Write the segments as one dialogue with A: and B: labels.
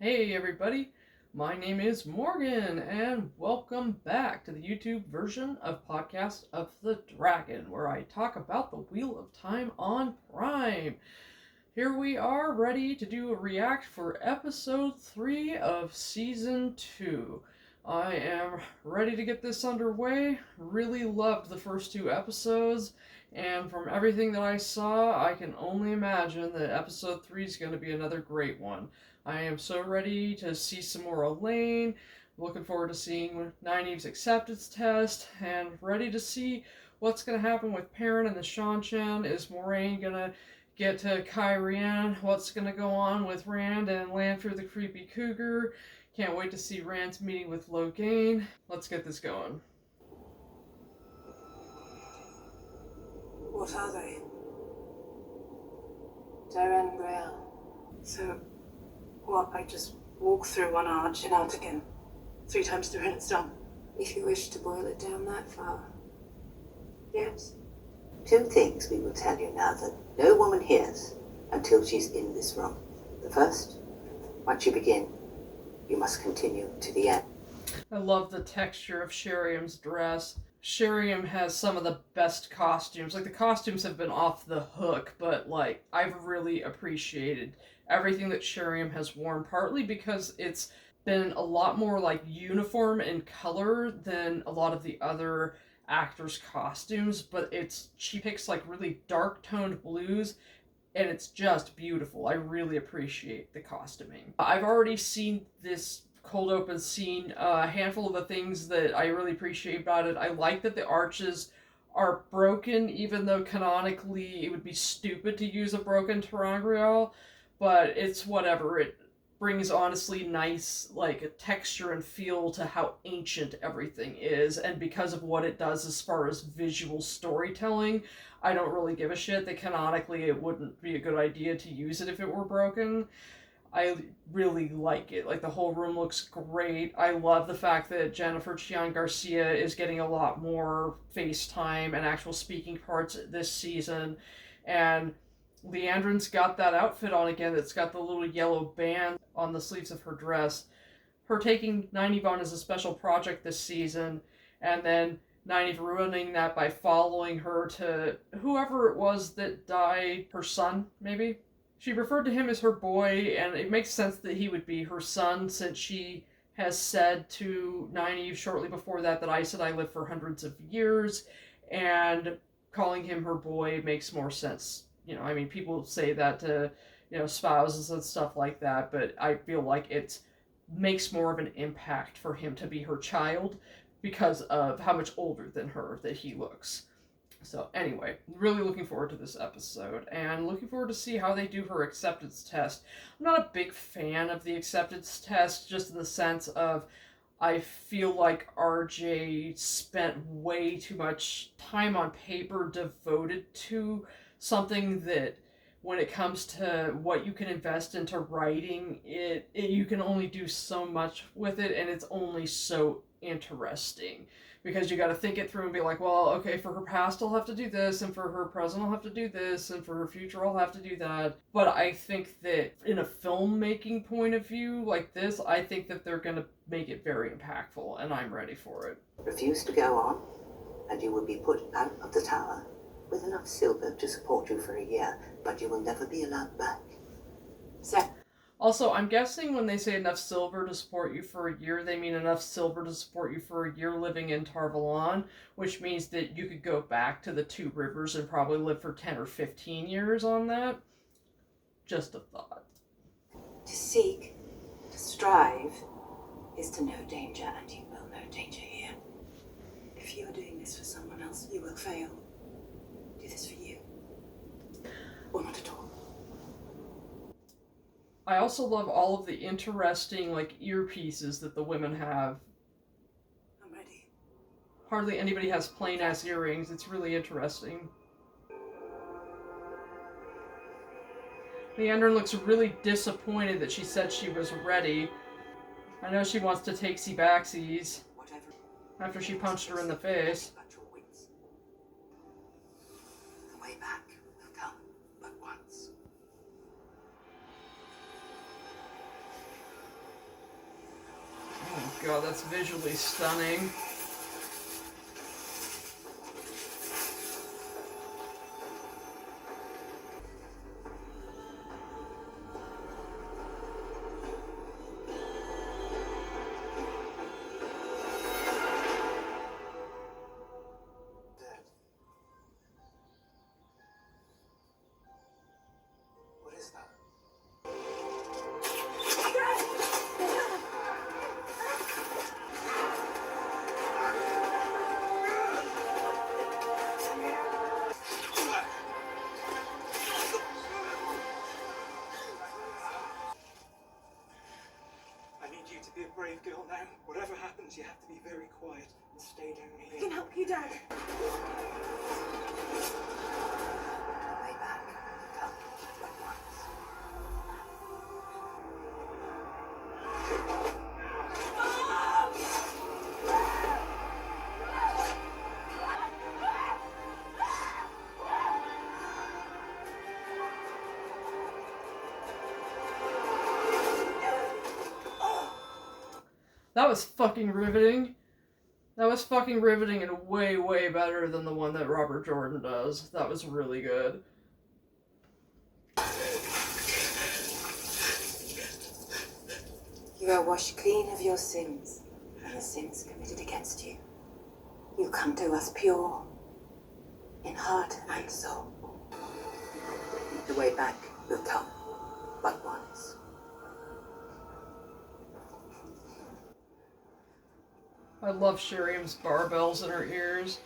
A: Hey everybody, my name is Morgan and welcome back to the YouTube version of Podcast of the Dragon, where I talk about the Wheel of Time on Prime. Here we are ready to do a react for episode 3 of season 2. I am ready to get this underway. Really loved the first 2 episodes, and from everything that I saw, I can only imagine that episode 3 is going to be another great one. I am so ready to see some more Elaine, looking forward to seeing Nynaeve's acceptance test, and ready to see what's going to happen with Perrin and the Seanchan. Is Moraine going to get to Kyrian? What's going to go on with Rand and Lanfear the Creepy Cougar? Can't wait to see Rand's meeting with Logain. Let's get this going.
B: What are they? Darren and Grail. So, what, I just walk through one arch and out again? 3 times through and it's done?
C: If you wish to boil it down that far. Yes. 2 things we will tell you now that no woman hears until she's in this room. The first, once you begin, you must continue to the end.
A: I love the texture of Sheriam's dress. Sheriam has some of the best costumes. Like, the costumes have been off the hook, but, like, I've really appreciated everything that Sheriam has worn, partly because it's been a lot more, like, uniform in color than a lot of the other actors' costumes, but she picks, like, really dark-toned blues, and it's just beautiful. I really appreciate the costuming. I've already seen this cold open scene, a handful of the things that I really appreciate about it. I like that the arches are broken, even though canonically it would be stupid to use a broken ter'angreal, but it's whatever. It brings honestly nice, like, a texture and feel to how ancient everything is, and because of what it does as far as visual storytelling, I don't really give a shit that canonically it wouldn't be a good idea to use it if it were broken. I really like it. Like, the whole room looks great. I love the fact that Jennifer Chian Garcia is getting a lot more face time and actual speaking parts this season. And Leandrin's got that outfit on again that's got the little yellow band on the sleeves of her dress. Her taking Nynaeve on as a special project this season, and then Nynaeve ruining that by following her to whoever it was that died, her son, maybe? She referred to him as her boy, and it makes sense that he would be her son, since she has said to Nynaeve shortly before that I said I lived for hundreds of years, and calling him her boy makes more sense. You know, I mean, people say that to, you know, spouses and stuff like that, but I feel like it makes more of an impact for him to be her child because of how much older than her that he looks. So anyway, really looking forward to this episode, and looking forward to see how they do her acceptance test. I'm not a big fan of the acceptance test, just in the sense of I feel like RJ spent way too much time on paper devoted to something that, when it comes to what you can invest into writing, you can only do so much with it, and it's only so interesting. Because you got to think it through and be like, well, okay, for her past I'll have to do this, and for her present I'll have to do this, and for her future I'll have to do that. But I think that in a filmmaking point of view like this, I think that they're going to make it very impactful, and I'm ready for it.
C: Refuse to go on, and you will be put out of the tower with enough silver to support you for a year, but you will never be allowed back.
A: Also, I'm guessing when they say enough silver to support you for a year, they mean enough silver to support you for a year living in Tar Valon, which means that you could go back to the 2 Rivers and probably live for 10 or 15 years on that. Just a thought.
C: To seek, to strive, is to know danger, and you will know danger here.
B: If you are doing this for someone else, you will fail. Do this for you. Or not at all.
A: I also love all of the interesting, like, earpieces that the women have.
B: I'm ready.
A: Hardly anybody has plain-ass earrings. It's really interesting. Leandrin looks really disappointed that she said she was ready. I know she wants to takesy backsies after she punched her in the face.
C: The way back will come but once.
A: god, that's visually stunning.
D: What is that? I need you to be a brave girl now. Whatever happens, you have to be very quiet and stay down
B: I
D: here.
B: can help you, Dad.
C: Way back. Come. But once.
A: That was fucking riveting. That was fucking riveting and way, way better than the one that Robert Jordan does. That was really good.
C: You are washed clean of your sins and the sins committed against you. You come to us pure in heart and soul. The way back will come but once.
A: I love Shiriam's barbells in her ears.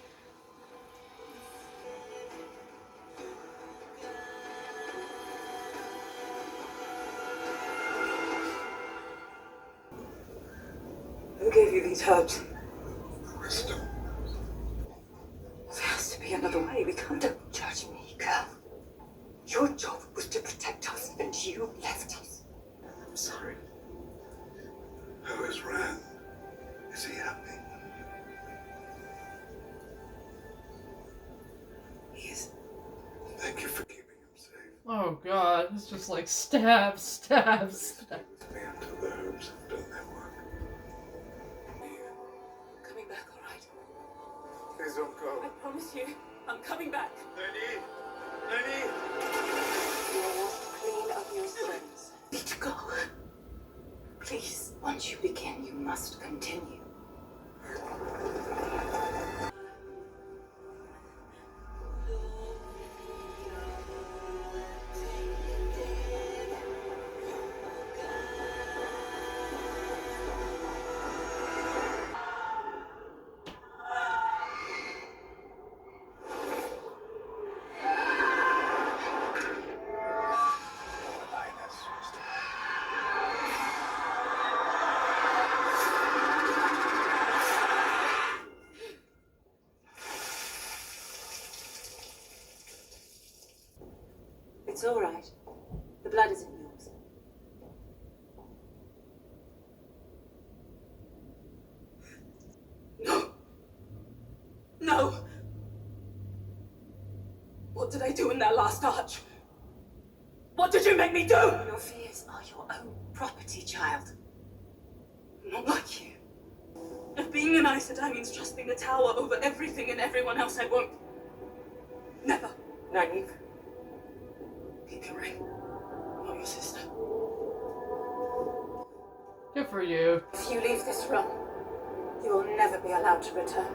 B: Who gave you these herbs?
D: Wisdom.
B: There has to be another way. We can't.
C: Don't judge me, girl. Your job was to protect us, and you left us. I'm sorry.
D: How is Rand? Is he happy?
B: He is.
D: Thank you for keeping him safe.
A: Oh god, it's just like stab, stab, stab.
D: With me until the herbs have done their work.
B: Coming back, all right?
D: Please don't go.
B: I promise you, I'm coming back.
D: Lenny! Lenny!
C: You are washed clean of your sins.
B: Need to go. Please.
C: Once you begin, you must continue. It's all right. The blood isn't yours.
B: No. No. What did I do in that last arch? What did you make me do?
C: Your fears are your own property, child.
B: Not like you. If being an Aes Sedai means trusting the tower over everything and everyone else, I won't. Never.
C: Naive.
B: Keep your ring. I'm not your sister.
A: Good for you.
B: If you leave this room, you will never be allowed to return.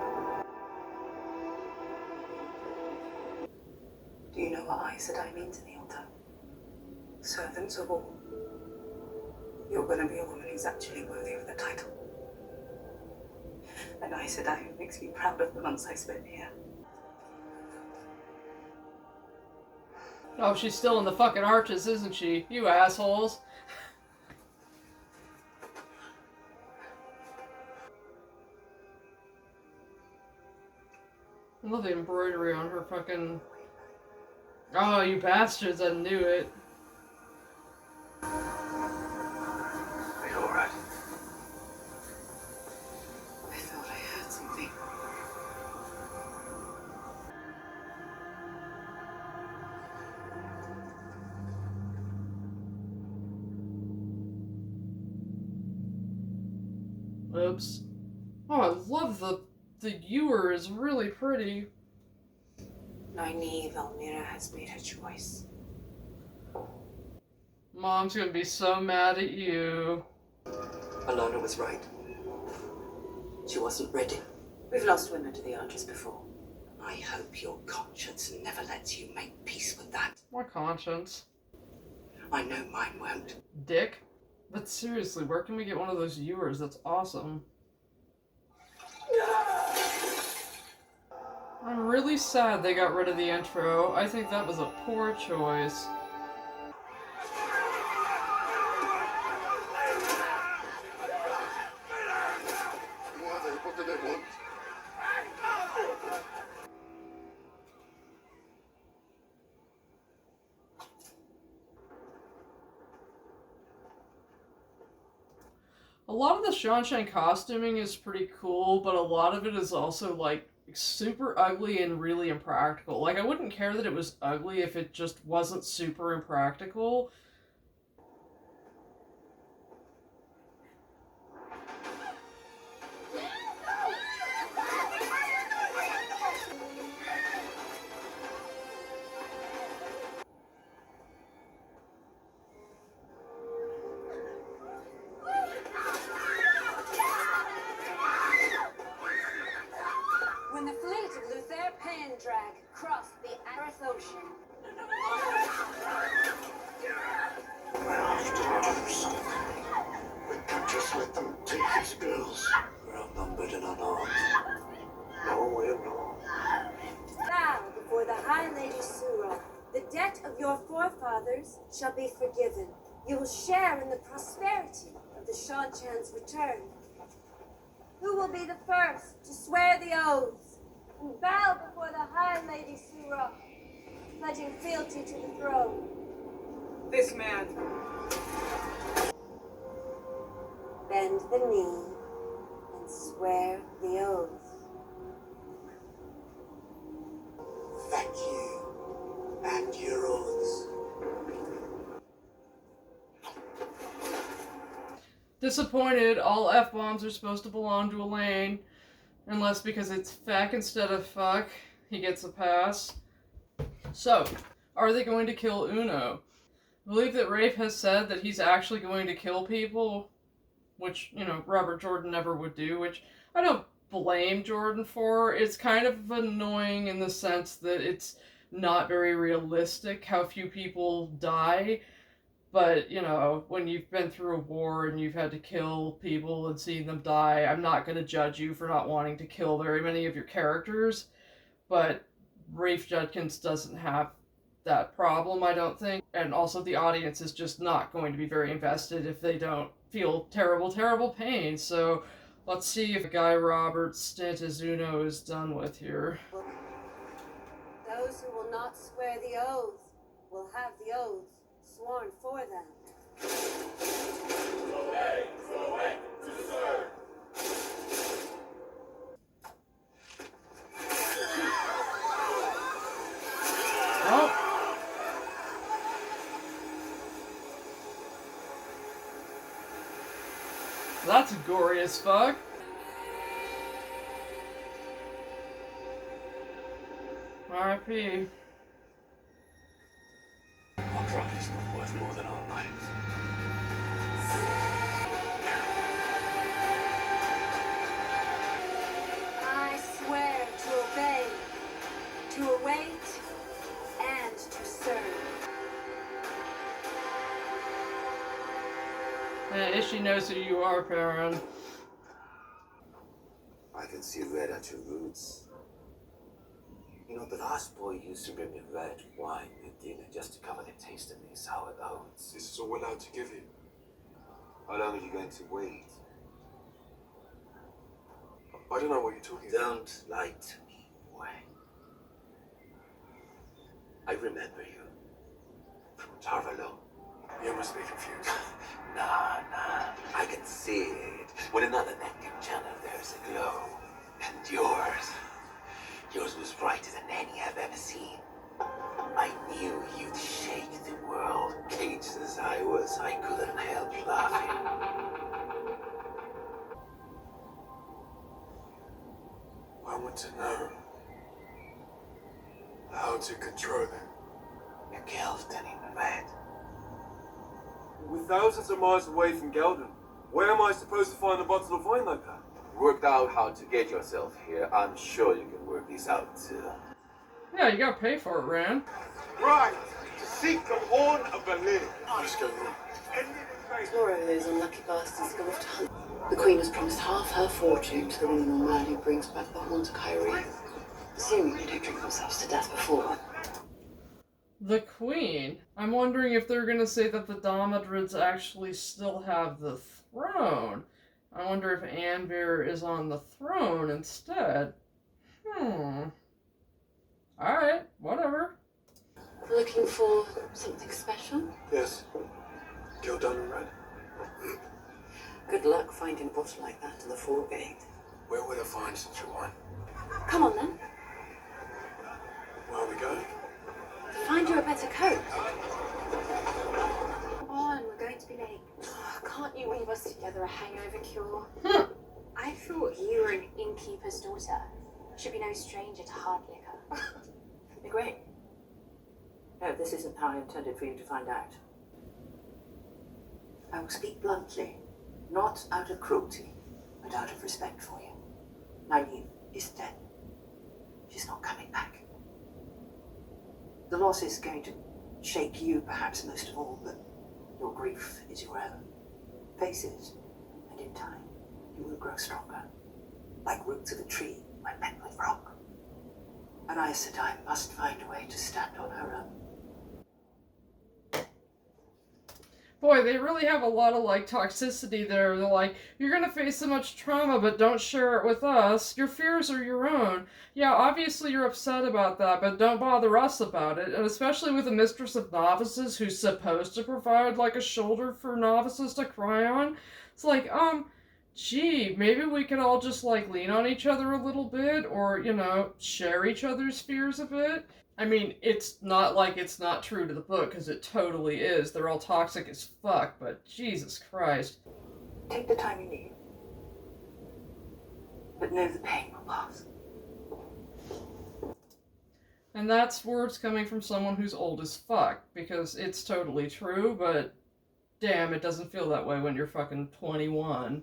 B: Do you know what Aes Sedai means in the altar? Servants of all. You're gonna be a woman who's actually worthy of the title. An Aes Sedai who makes me proud of the months I spent here.
A: Oh, she's still in the fucking arches, isn't she? You assholes. I love the embroidery on her fucking... Oh, you bastards, I knew it.
D: Are you alright?
B: I thought I heard something.
A: Oops. Oh, I love the ewer is really pretty.
C: Nynaeve Elmira has made her choice.
A: Mom's gonna be so mad at you.
E: Alana was right. She wasn't ready.
C: We've lost women to the Archers before.
E: I hope your conscience never lets you make peace with that.
A: My conscience.
E: I know mine won't.
A: Dick. But seriously, where can we get one of those ewers? That's awesome. I'm really sad they got rid of the intro. I think that was a poor choice.
F: What do they want?
A: A lot of the Shanshan costuming is pretty cool, but a lot of it is also, like, super ugly and really impractical. Like, I wouldn't care that it was ugly if it just wasn't super impractical.
G: When the fleet of Luther Pendrag crossed the Aryth Ocean,
F: We're after him, son. We can't just let them take his girls.
E: We're outnumbered and unarmed.
F: No, we're not.
G: bow before the High Lady Sura. The debt of your forefathers shall be forgiven. You will share in the prosperity of the Shanchan's return. Who will be the first to swear the oaths and bow before the High Lady Sura, pledging fealty to the throne?
B: This man.
G: Bend the knee and swear the oath.
E: Thank you. And your oaths.
A: Disappointed, all F-bombs are supposed to belong to Elaine. Unless because it's feck instead of fuck, he gets a pass. So, are they going to kill Uno? I believe that Rafe has said that he's actually going to kill people, which, you know, Robert Jordan never would do, which I don't blame Jordan for. It's kind of annoying in the sense that it's not very realistic how few people die. But, you know, when you've been through a war and you've had to kill people and seen them die, I'm not going to judge you for not wanting to kill very many of your characters. But Rafe Judkins doesn't have that problem, I don't think. And also the audience is just not going to be very invested if they don't feel terrible, terrible pain. So let's see if Guy Roberts' stint as Uno is done with here.
G: Those who will not swear the oath will have the oaths sworn for them.
A: Oh! That's gory as fuck. R.I.P.
F: Our pride is not worth more than our lives.
G: I swear to obey, to await, and to serve.
A: Ishii knows who you are, Perrin.
H: I can see red at your roots. You know, the last boy used to bring me red wine at dinner just to cover the taste of these sour oats.
F: This is all we're allowed to give you.
H: How long are you going to wait?
F: I don't know what you're talking about.
H: Don't lie to me, boy. I remember you from Tarvalo.
F: You must be confused.
H: Nah, I can see it. When another nectar channel, there's a glow. And yours was brighter than any I've ever seen. I knew you'd shake the world. Caged as I was, I couldn't help laughing.
F: want to know how to control them.
H: Your girl's turning red.
I: We're thousands of miles away from Geldon. Where am I supposed to find a bottle of wine like that?
H: Worked out how to get yourself here. I'm sure you can work this out too.
A: Yeah, you gotta pay for it, Rand.
F: Right, to seek the horn of Berlin. Let's go.
C: Tomorrow those unlucky bastards go off to hunt. The Queen has promised half her fortune to the woman or man who brings back the horn to Kyrie. Assuming they don't drink themselves to death before.
A: The Queen? I'm wondering if they're gonna say that the Domadrids actually still have the throne. I wonder if Anvir is on the throne instead. Alright, whatever.
C: Looking for something special?
F: Yes. Geldon and red.
C: Good luck finding a bottle like that in the Fort Gate.
F: Where would I find such a wine?
C: Come on then.
F: Where are we going?
C: Find you a better coat.
G: Come on, we're going to be late.
C: Can't you weave us together a hangover cure?
G: I thought you were an innkeeper's daughter. Should be no stranger to hard liquor.
C: Be great. No, this isn't how I intended for you to find out. I will speak bluntly, not out of cruelty, but out of respect for you. Nynaeve is dead. She's not coming back. The loss is going to shake you perhaps most of all, but your grief is your own. Face it, and in time, you will grow stronger, like roots of a tree when met with rock. And Aes Sedai must find a way to stand on her own.
A: Boy, they really have a lot of, like, toxicity there. They're like, you're gonna face so much trauma, but don't share it with us. Your fears are your own. Yeah, obviously you're upset about that, but don't bother us about it. And especially with a mistress of novices who's supposed to provide, like, a shoulder for novices to cry on. It's like, gee, maybe we could all just, like, lean on each other a little bit, or, you know, share each other's fears a bit. I mean, it's not like it's not true to the book, because it totally is. They're all toxic as fuck, but Jesus Christ.
C: Take the time you need. But know the pain will pass.
A: And that's words coming from someone who's old as fuck, because it's totally true, but damn, it doesn't feel that way when you're fucking 21.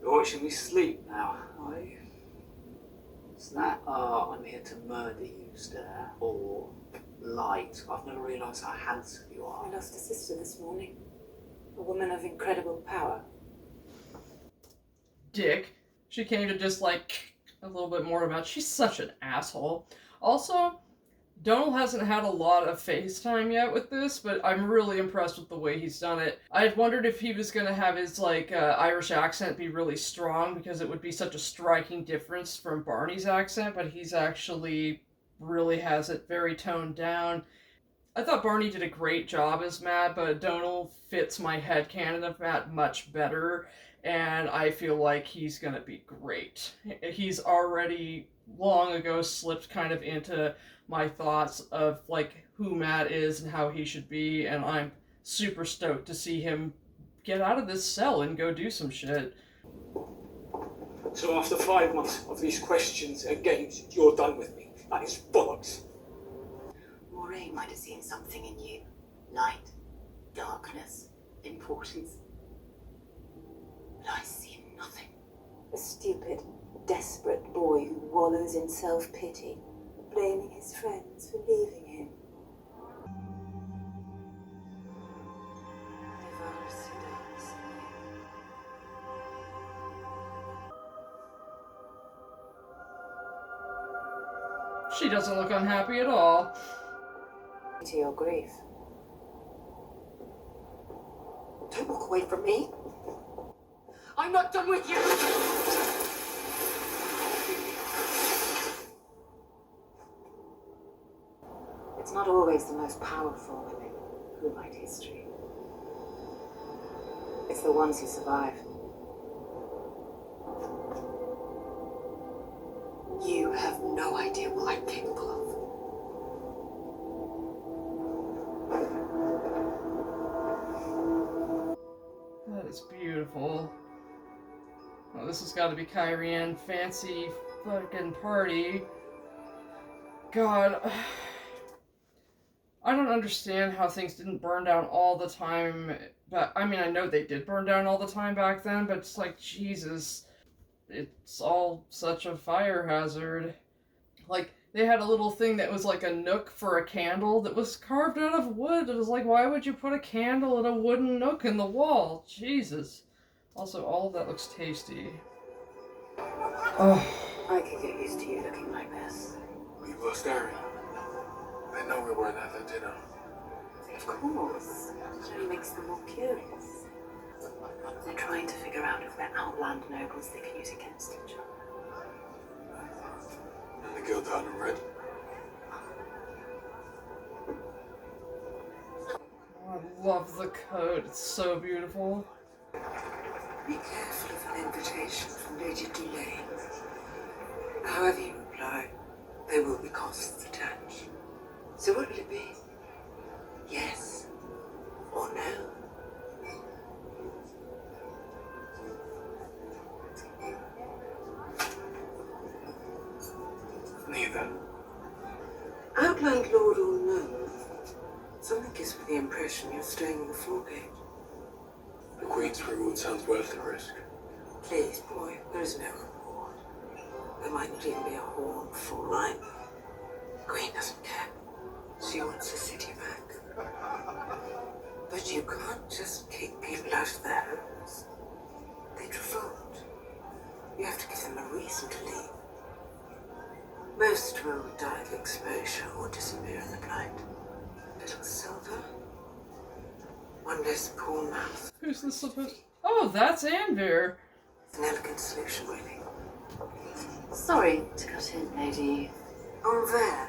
E: You're watching me sleep now, are you? Is that I'm here to murder you, stare, or light? I've never realised how handsome you are.
C: I lost a sister this morning. A woman of incredible power.
A: Dick. She came to just, like, a little bit more about... She's such an asshole. Also, Donal hasn't had a lot of FaceTime yet with this, but I'm really impressed with the way he's done it. I had wondered if he was going to have his, like, Irish accent be really strong, because it would be such a striking difference from Barney's accent, but he's actually really has it very toned down. I thought Barney did a great job as Matt, but Donal fits my headcanon of Matt much better, and I feel like he's going to be great. He's already long ago slipped kind of into my thoughts of, like, who Matt is and how he should be, and I'm super stoked to see him get out of this cell and go do some shit.
D: So after 5 months of these questions and games, you're done with me. That is bollocks.
C: Moray might have seen something in you. Light, darkness, importance. But I see nothing. A stupid, desperate boy who wallows in self-pity, blaming his friends for leaving him.
A: She doesn't look unhappy at all.
C: To your grief. Don't walk away from me. I'm not done with you! It's not always the most powerful women who write history. It's the ones who survive. You have no idea what I'm capable
A: this has got to be Kyrie Ann fancy fucking party. God, I don't understand how things didn't burn down all the time. But I mean, I know they did burn down all the time back then, but it's like, Jesus, it's all such a fire hazard. Like, they had a little thing that was like a nook for a candle that was carved out of wood. It was like, why would you put a candle in a wooden nook in the wall? Jesus. Also, all of that looks tasty. Oh.
C: I could get used to you looking like this.
I: We were staring. They know we weren't at that dinner.
C: Of course. It only makes them more curious. They're trying to figure out if we're outland nobles they can use against each other.
I: And the guild down in red.
A: I love the coat. It's so beautiful.
C: Be careful of an invitation from Lady Delane. However you reply, there will be costs attached. So what will it be? Yes or no?
I: Neither.
C: Outland Lord or no, something gives me the impression you're staying in the foregate.
I: The Queen's reward sounds worth the risk.
C: Please, boy, there is no reward. There might not even be a horn for mine. The Queen doesn't care. She wants the city back. But you can't just kick people out of their homes. They'd revolt. You have to give them a reason to leave. Most will die of exposure or disappear in the blind. Little Silver. One less poor mouth.
A: Who's this supposed... Oh, that's Anvir.
C: It's an elegant solution, really.
J: Sorry to cut in, lady.
C: Envers.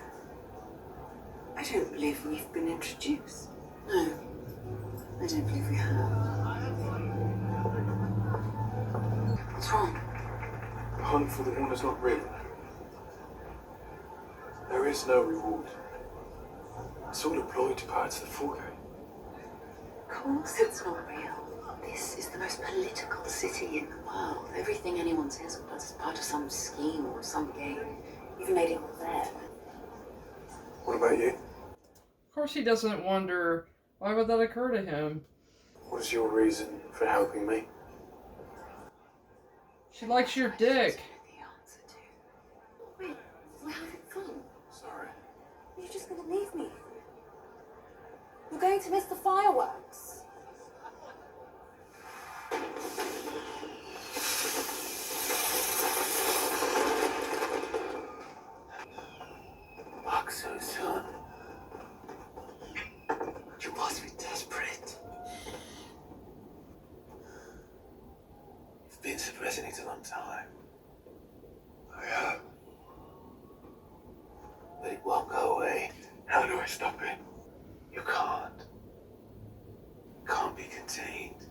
C: I don't believe we've been introduced.
J: No, I don't believe we have. What's wrong?
I: The hunt for the one is not real. There is no reward. It's all a ploy to pirates the foregate.
J: Of course it's not real. This is the most political city in the world. Everything anyone says or does is part of some scheme or some game. You've made it all there.
I: What about you?
A: Of course he doesn't wonder, why would that occur to him?
I: What is your reason for helping me?
A: She likes your dick.
J: The answer to. Wait, we're having fun.
I: Sorry.
G: Are you just gonna leave me? You're going to miss the fireworks.
H: Back so soon. You must be desperate. You've been suppressing it a long time.
I: I have.
H: But it won't go away.
I: How do I stop it?
H: You can't. Can't be contained.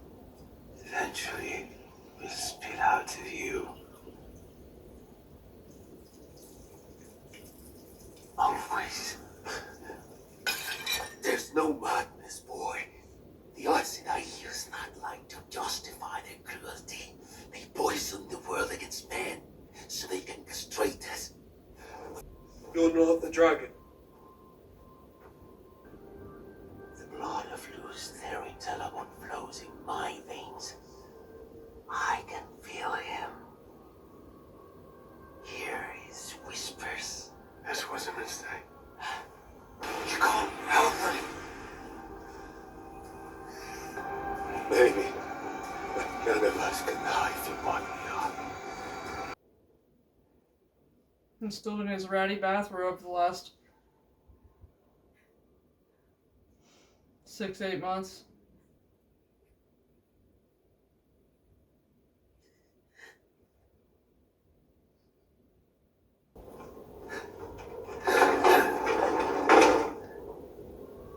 H: Eventually, it will spill out of you. Always. There's no madness, boy. The arsenal use not like to justify their cruelty. They poison the world against men, so they can castrate us.
I: You're not the dragon.
H: The blood of Luz Therin flows in my veins. I can feel him. Hear his whispers.
I: This was a mistake.
H: You can't help it.
I: Maybe. But none of us can hide from what we are.
A: He's still in his ratty bathrobe for the last 6-8 months.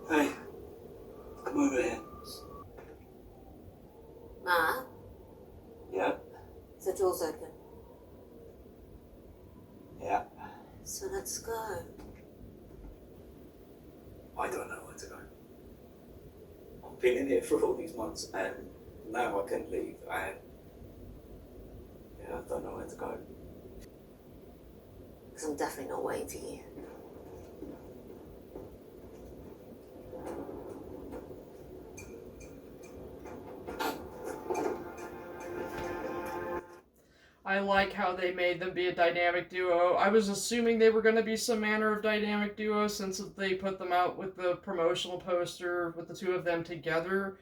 E: Hey, come over here.
G: Ma,
E: Yeah,
G: the door's open.
E: yeah.
G: So let's go.
E: I don't know where to go. I've been in here for all these months and now I can leave and... Yeah. don't know where to go.
J: Because I'm definitely not waiting for you.
A: I like how they made them be a dynamic duo. I was assuming they were going to be some manner of dynamic duo since they put them out with the promotional poster with the two of them together.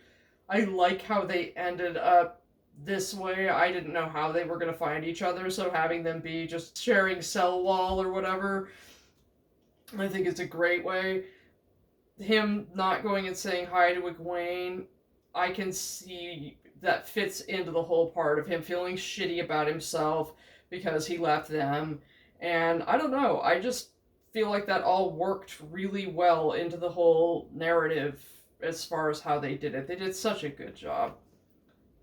A: I like how they ended up this way. I didn't know how they were going to find each other, so having them be just sharing cell wall or whatever, I think it's a great way. Him not going and saying hi to Egwene, I can see that fits into the whole part of him feeling shitty about himself because he left them. And I don't know, I just feel like that all worked really well into the whole narrative as far as how they did it. They did such a good job.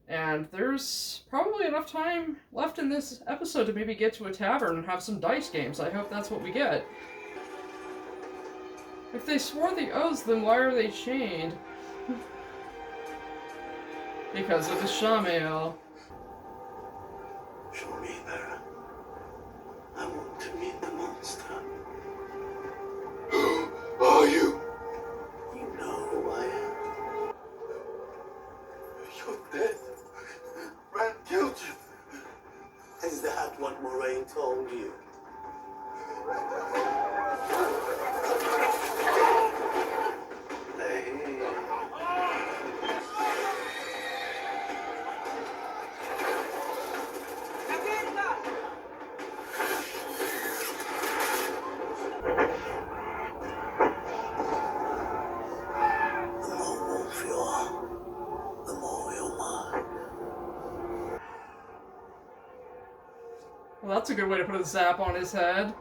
A: And there's probably enough time left in this episode to maybe get to a tavern and have some dice games. I hope that's what we get. If they swore the oaths, then why are they chained? Because of the Shamael.
F: Show me there. I want to meet the monster. Who are you? You know who I am. You're dead. Ran killed you. Is that what Moraine told you?
A: Well, that's a good way to put a zap on his head.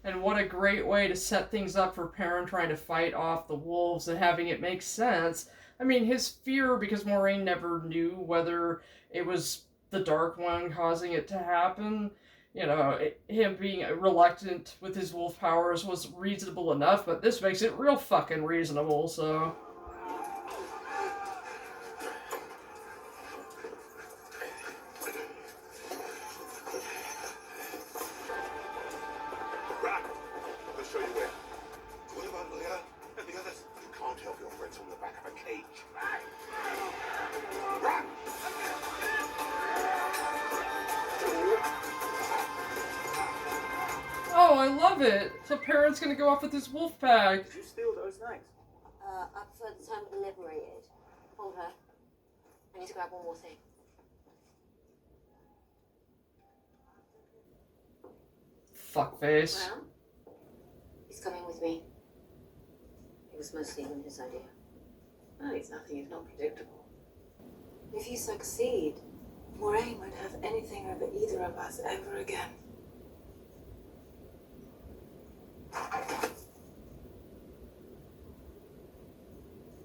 A: And what a great way to set things up for Perrin trying to fight off the wolves and having it make sense. I mean, his fear, because Moraine never knew whether it was the Dark One causing it to happen, you know, him being reluctant with his wolf powers was reasonable enough, but this makes it real fucking reasonable, so... Oh, I love it! So Perrin's gonna go off with his wolf pack.
E: Did you steal those snakes?
J: I prefer the term liberated. Hold her. I need to grab one more thing.
A: Fuckface.
J: Well, he's coming with me. It was mostly his idea.
B: Well, it's nothing if not predictable.
C: If you succeed, Moraine won't have anything over either of us ever again.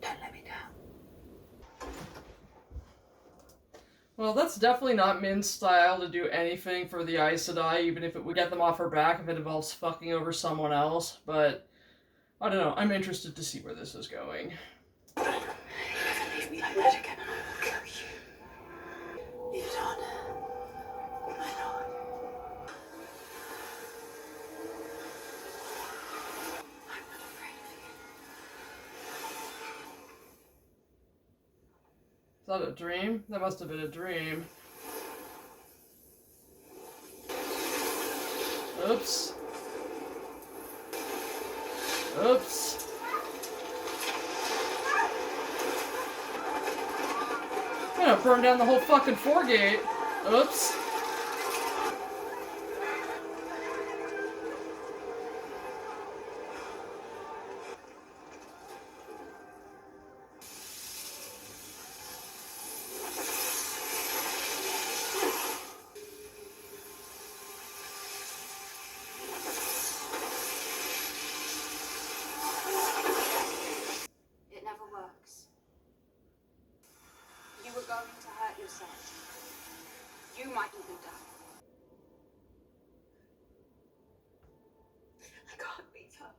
J: Don't let me down.
A: Well, that's definitely not Min's style to do anything for the Aes Sedai, even if it would get them off her back if it involves fucking over someone else, but I don't know, I'm interested to see where this is going.
J: You ever leave me like that again and I'll kill you.
C: Leave it on. My lord.
J: I'm not afraid of you.
A: Is that a dream? That must have been a dream. Oops. Oops. I'm gonna burn down the whole fucking foregate. Oops.
G: It never works. You were going to hurt yourself. You might even die.
J: I can't leave her.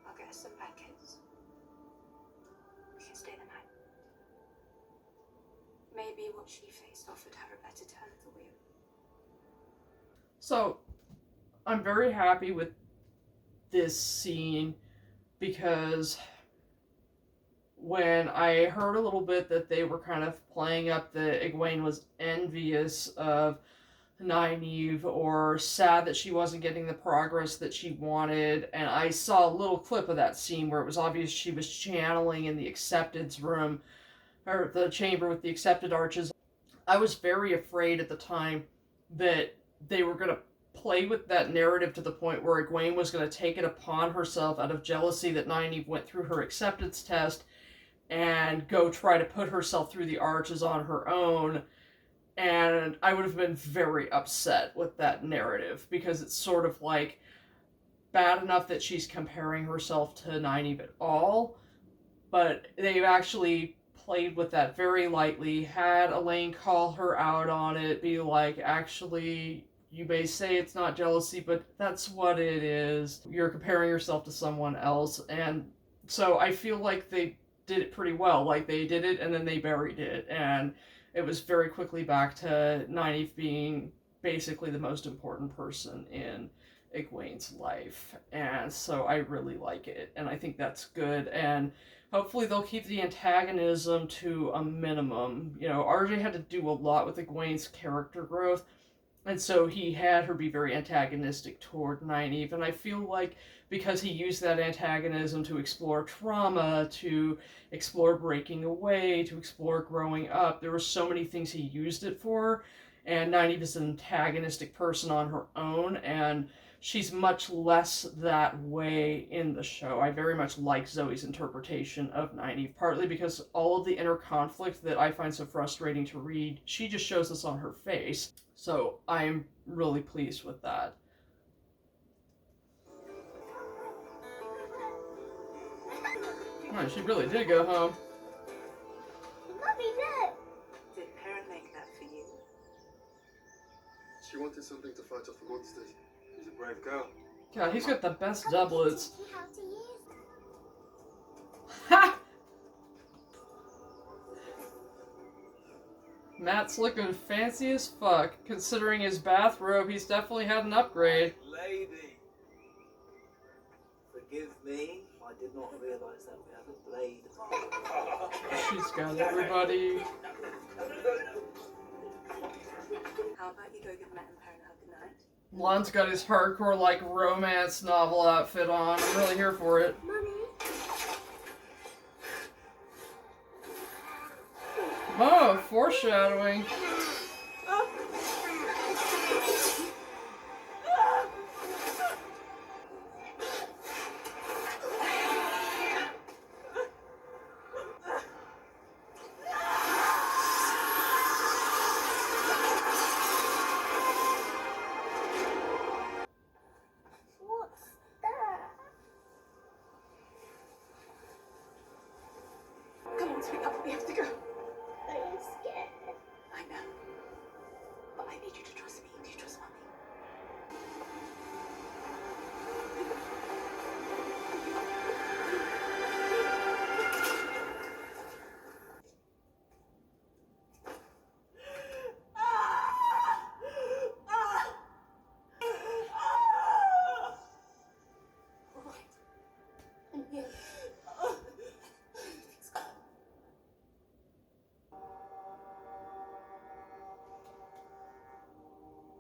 J: I'll get us some blankets. We can stay the night. Maybe what she faced offered her a better turn of the wheel.
A: So, I'm very happy with this scene because when I heard a little bit that they were kind of playing up that Egwene was envious of Nynaeve or sad that she wasn't getting the progress that she wanted, and I saw a little clip of that scene where it was obvious she was channeling in the Accepted's room, or the chamber with the Accepted arches. I was very afraid at the time that they were going to play with that narrative to the point where Egwene was going to take it upon herself out of jealousy that Nynaeve went through her acceptance test and go try to put herself through the arches on her own. And I would have been very upset with that narrative because it's sort of like bad enough that she's comparing herself to Nynaeve at all, but they've actually played with that very lightly, had Elaine call her out on it, be like, actually, you may say it's not jealousy, but that's what it is. You're comparing yourself to someone else. And so I feel like they did it pretty well. Like, they did it and then they buried it. And it was very quickly back to Nynaeve being basically the most important person in Egwene's life. And so I really like it. And I think that's good. And hopefully they'll keep the antagonism to a minimum. You know, RJ had to do a lot with Egwene's character growth. And so he had her be very antagonistic toward Nynaeve. And I feel like because he used that antagonism to explore trauma, to explore breaking away, to explore growing up, there were so many things he used it for. And Nynaeve is an antagonistic person on her own, and she's much less that way in the show. I very much like Zoe's interpretation of Nynaeve, partly because all of the inner conflict that I find so frustrating to read, she just shows us on her face. So I'm really pleased with that. Oh, she really did go home.
G: Mommy, look!
C: Did Perrin make that for you?
I: She wanted something to fight off the monsters. She's a brave girl.
A: God, he's got the best doublets.
G: Teach you how to use them.
A: Ha! Matt's looking fancy as fuck. Considering his bathrobe, he's definitely had an upgrade.
E: Lady, forgive me. I did not realise that we have a blade.
A: She's got everybody.
J: How about you go give Matt and Perrin a hug goodnight?
A: Lon's got his hardcore, like, romance novel outfit on. I'm really here for it.
G: Mommy.
A: Oh, foreshadowing.
G: What's that?
J: Come on, sweetheart, we have to go.
G: I'm scared.
J: I know. But I need you to trust me. Do you trust Mommy?
G: All right. I'm here.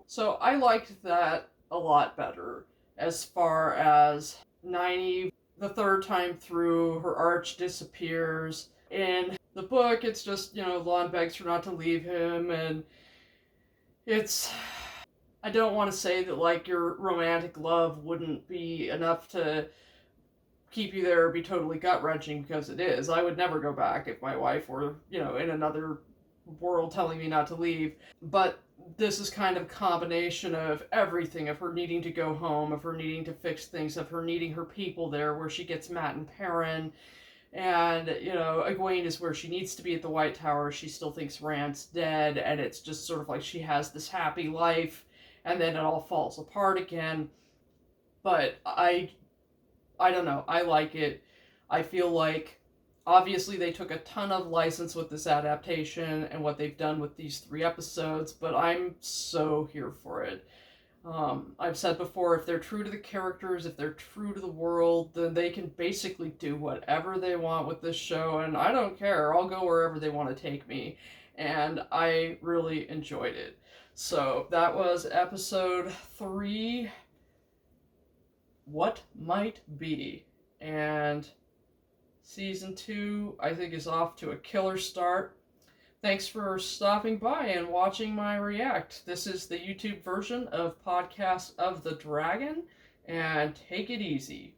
A: So I liked that a lot better as far as Nynaeve, the third time through, her arch disappears. In the book, it's just, Lon begs her not to leave him, and it's... I don't want to say that, like, your romantic love wouldn't be enough to keep you there or be totally gut-wrenching, because it is. I would never go back if my wife were, in another world telling me not to leave. But this is kind of a combination of everything, of her needing to go home, of her needing to fix things, of her needing her people there, where she gets Matt and Perrin, and, Egwene is where she needs to be at the White Tower. She still thinks Rand's dead, and it's just sort of like she has this happy life, and then it all falls apart again. But I don't know, I like it. I feel like Obviously, they took a ton of license with this adaptation and what they've done with these 3 episodes, but I'm so here for it. I've said before, if they're true to the characters, if they're true to the world, then they can basically do whatever they want with this show, and I don't care. I'll go wherever they want to take me. And I really enjoyed it. So that was episode 3, What Might Be. And season 2, I think, is off to a killer start. Thanks for stopping by and watching my react. This is the YouTube version of Podcast of the Dragon, and take it easy.